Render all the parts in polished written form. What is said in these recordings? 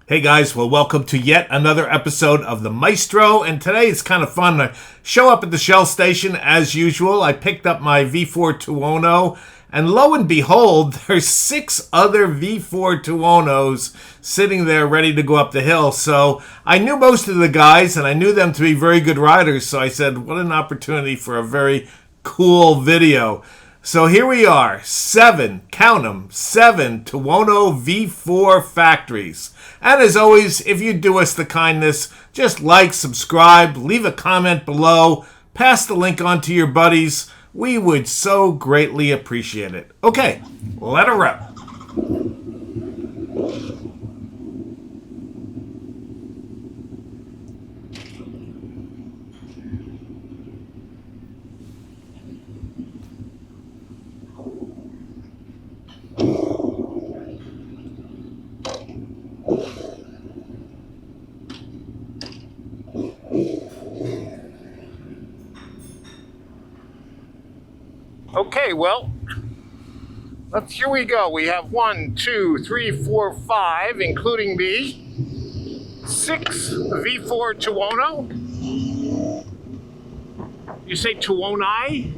Hey guys, well, welcome to yet another episode of the Maestro, and today it's kind of fun. I show up at the Shell station as usual. I picked up my V4 Tuono, and lo and behold, there's 6 other V4 Tuonos sitting there ready to go up the hill. So I knew most of the guys, and I knew them to be very good riders, so I said, what an opportunity for a very cool video. So here we are, 7, count them, 7 Tuono V4 Factories. And as always, if you do us the kindness, just like, subscribe, leave a comment below, pass the link on to your buddies. We would so greatly appreciate it. Okay, let her rip. Okay, well, here we go. We have 1, 2, 3, 4, 5, including me. 6 V4 Tuono. You say Tuoni?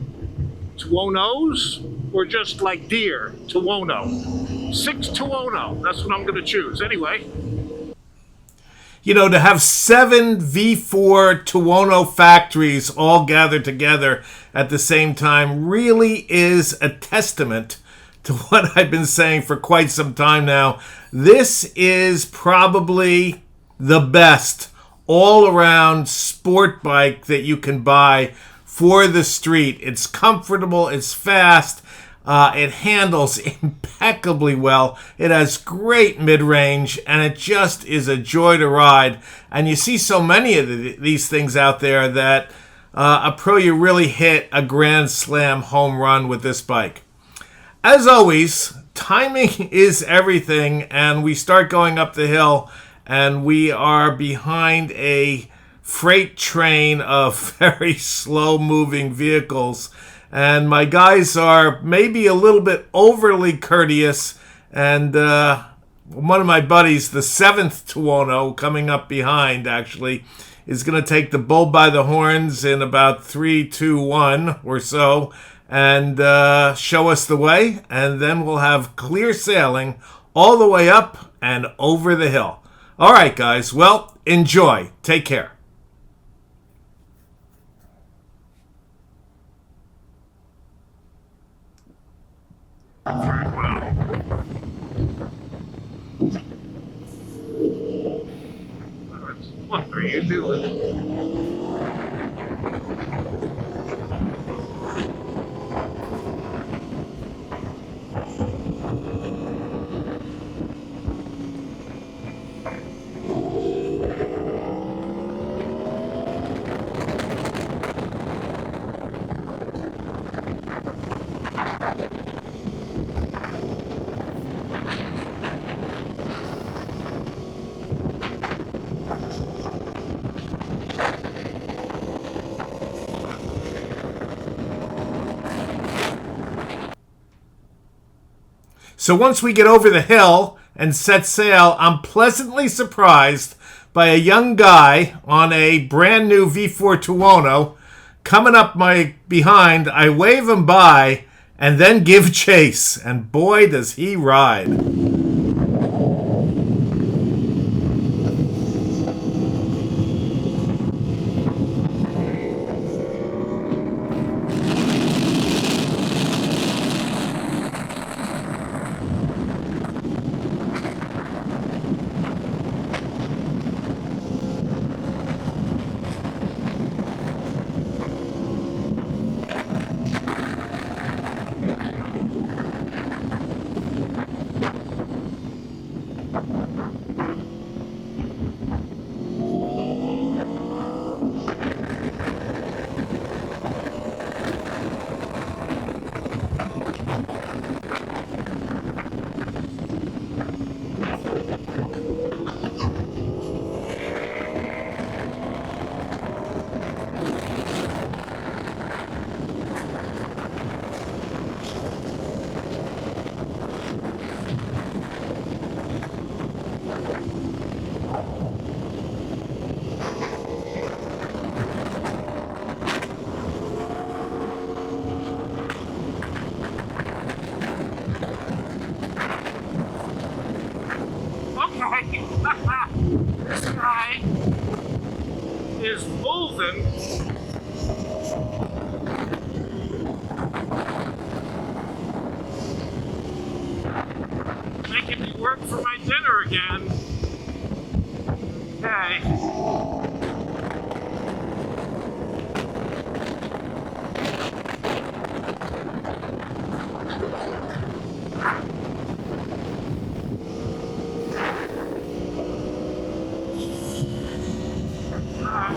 Tuonos? Or just like deer? Tuono. 6 Tuono. That's what I'm going to choose. Anyway. You know, to have 7 V4 Tuono factories all gathered together at the same time really is a testament to what I've been saying for quite some time now. This is probably the best all-around sport bike that you can buy for the street. It's comfortable, it's fast, it handles impeccably well. It has great mid-range, and it just is a joy to ride. And you see so many of these things out there that Aprilia really hit a grand slam home run with this bike. As always, timing is everything, and we start going up the hill, and we are behind a freight train of very slow-moving vehicles. And my guys are maybe a little bit overly courteous. And one of my buddies, the 7th Tuono, coming up behind, actually, is going to take the bull by the horns in about 3, 2, 1 or so and show us the way. And then we'll have clear sailing all the way up and over the hill. All right, guys. Well, enjoy. Take care. What are you doing? So once we get over the hill and set sail, I'm pleasantly surprised by a young guy on a brand new V4 Tuono coming up my behind. I wave him by and then give chase, and boy does he ride. This guy is moving. Making me work for my dinner again. Okay.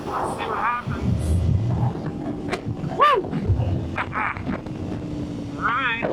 Let's see what happens. Woo! Alright.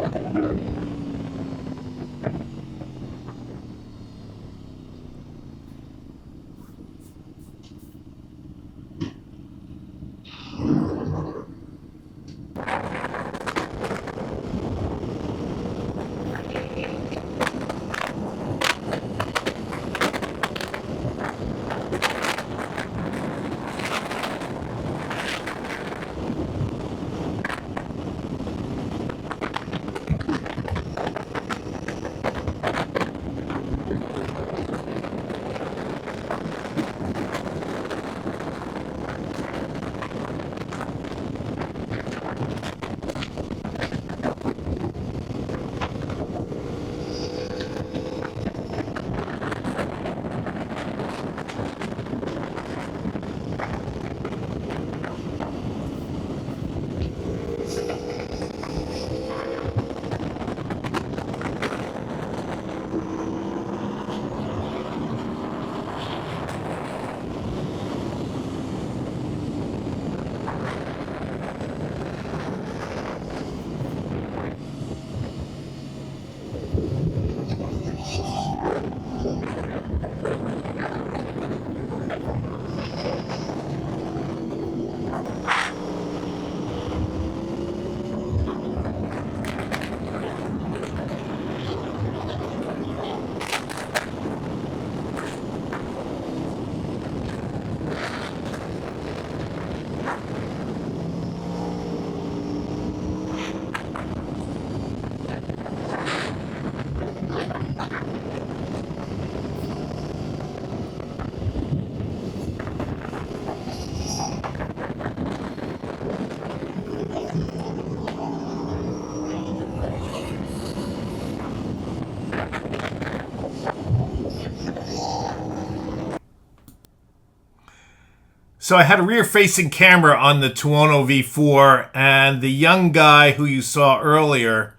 So I had a rear-facing camera on the Tuono V4, and the young guy who you saw earlier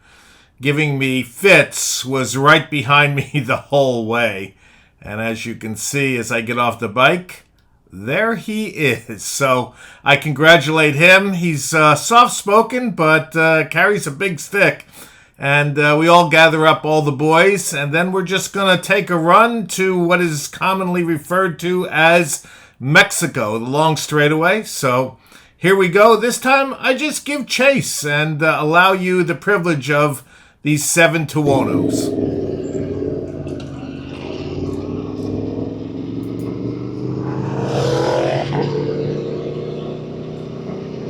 giving me fits was right behind me the whole way. And as you can see, as I get off the bike, there he is. So I congratulate him. He's soft-spoken, but carries a big stick. And we all gather up all the boys, and then we're just going to take a run to what is commonly referred to as Mexico, the long straightaway. So here we go. This time I just give chase and allow you the privilege of these 7 Tuonos.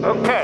Okay.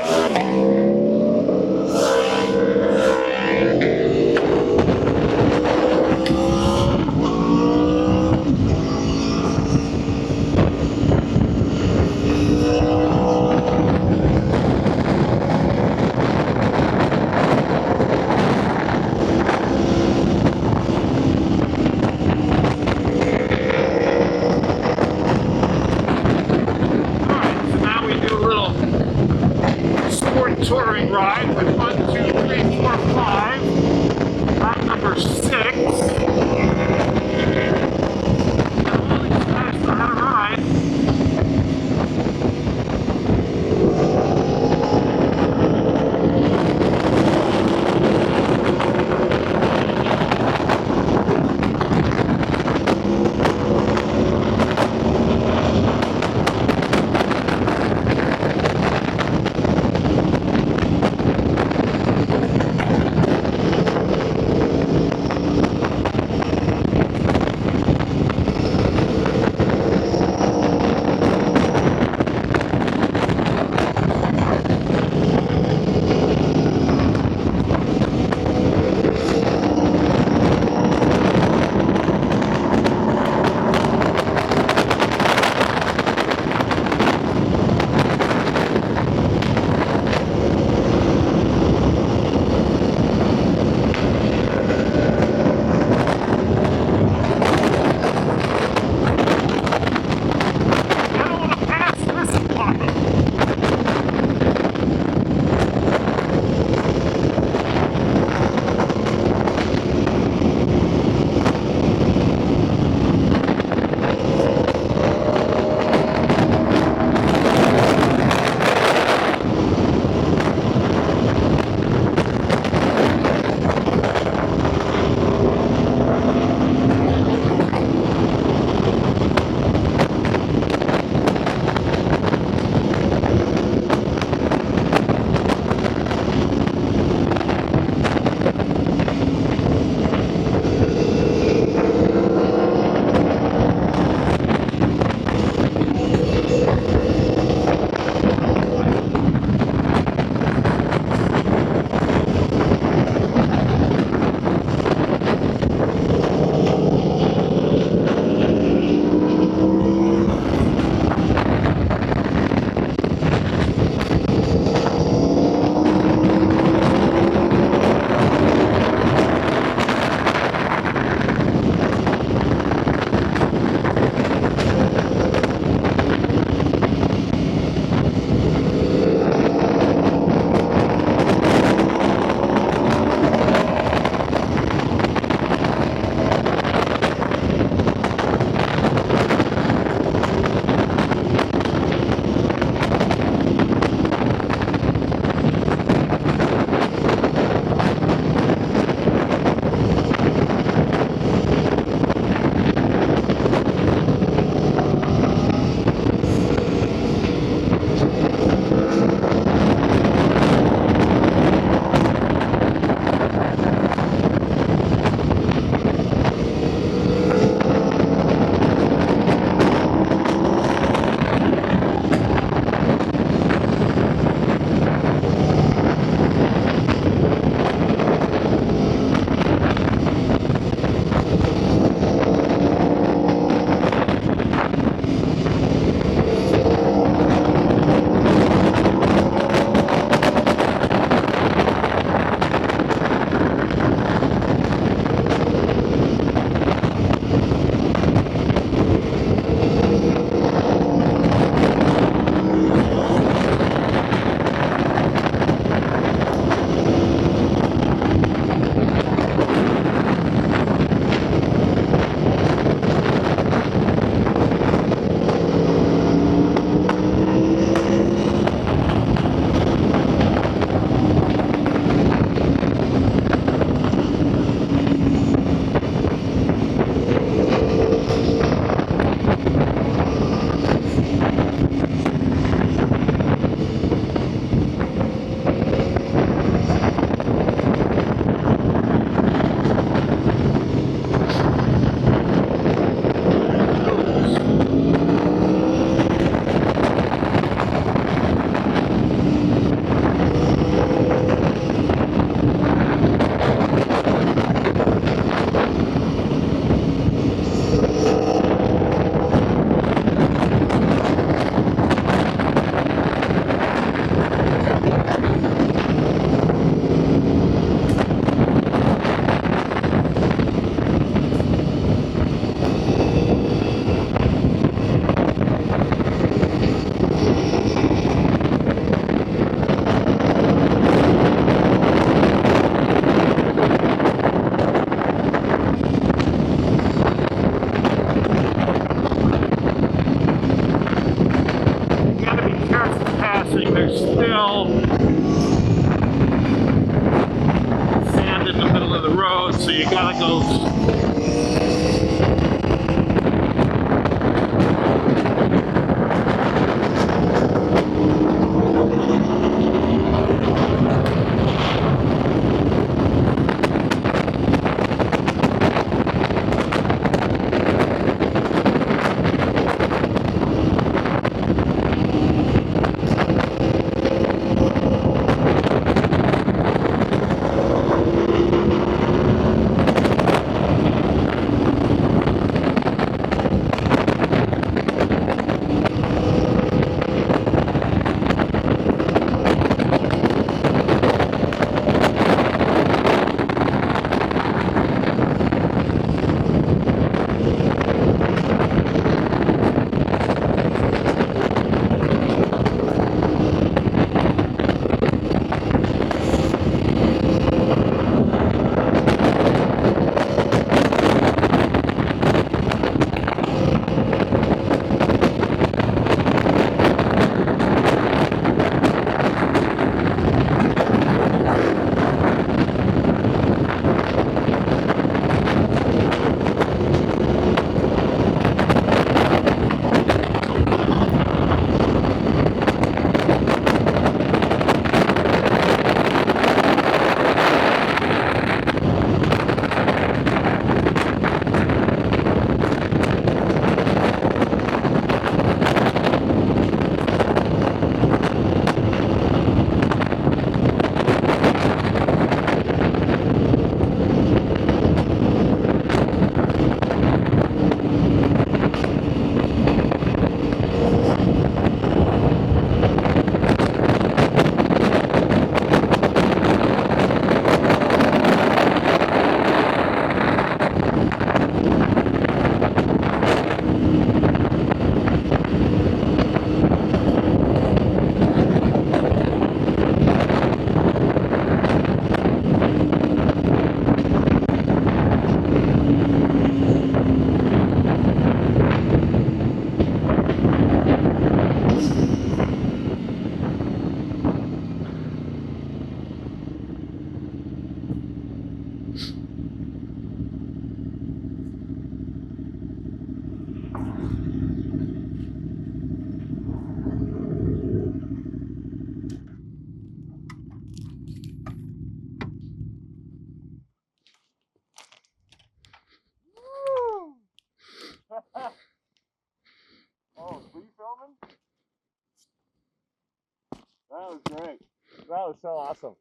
was so awesome.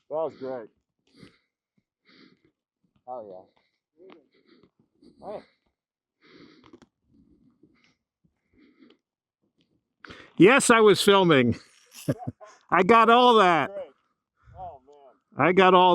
That was great. Oh yeah. Oh. Yes, I was filming. I got all that. Great. Oh man. I got all